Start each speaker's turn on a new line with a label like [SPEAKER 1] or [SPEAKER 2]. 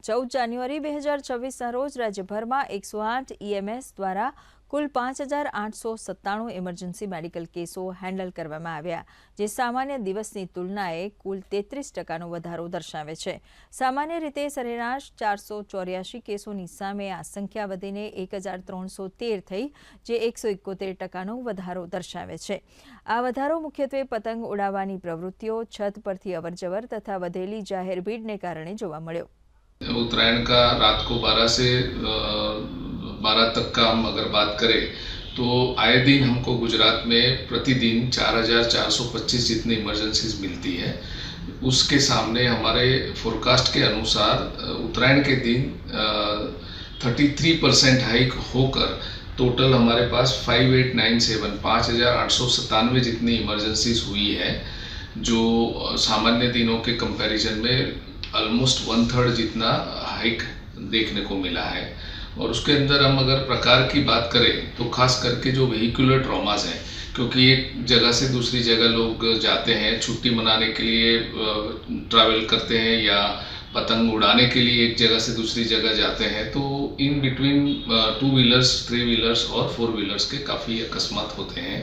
[SPEAKER 1] 14 જાન્યુઆરી 2026ના રોજ રાજ્યભરમાં 108 EMS દ્વારા કુલ 5897 ઇમરજન્સી મેડિકલ કેસો હેન્ડલ કરવામાં આવ્યા, જે સામાન્ય દિવસની તુલનાએ કુલ 33% વધારો દર્શાવે છે। સામાન્ય રીતે સરેરાશ 484 કેસોની સામે આ સંખ્યા વધીને 1313 થઈ, જે 171% વધારો દર્શાવે છે। આ વધારો મુખ્યત્વે પતંગ ઉડાવવાની પ્રવૃત્તિઓ, છત પરથી અવરજવર તથા વધેલી જાહેર ભીડને કારણે જોવા મળ્યો।
[SPEAKER 2] उत्तरायण का रात को 12 से 12 तक का हम अगर बात करें तो आए दिन हमको गुजरात में प्रतिदिन 4425 जितनी इमरजेंसीज मिलती है। उसके सामने हमारे फोरकास्ट के अनुसार उत्तरायण के दिन 33% हाइक होकर टोटल हमारे पास 5897 जितनी इमरजेंसीज हुई है, जो सामान्य दिनों के कंपैरिजन में ऑलमोस्ट 1/3 जितना हाइक देखने को मिला है। और उसके अंदर हम अगर प्रकार की बात करें तो खास करके जो वेहिकुलर ट्रॉमास हैं, क्योंकि एक जगह से दूसरी जगह लोग जाते हैं, छुट्टी मनाने के लिए ट्रैवल करते हैं या पतंग उड़ाने के लिए एक जगह से दूसरी जगह जाते हैं, तो इन बिटवीन 2 व्हीलर्स, 3 व्हीलर्स और 4 व्हीलर्स के काफ़ी अकस्मात होते हैं।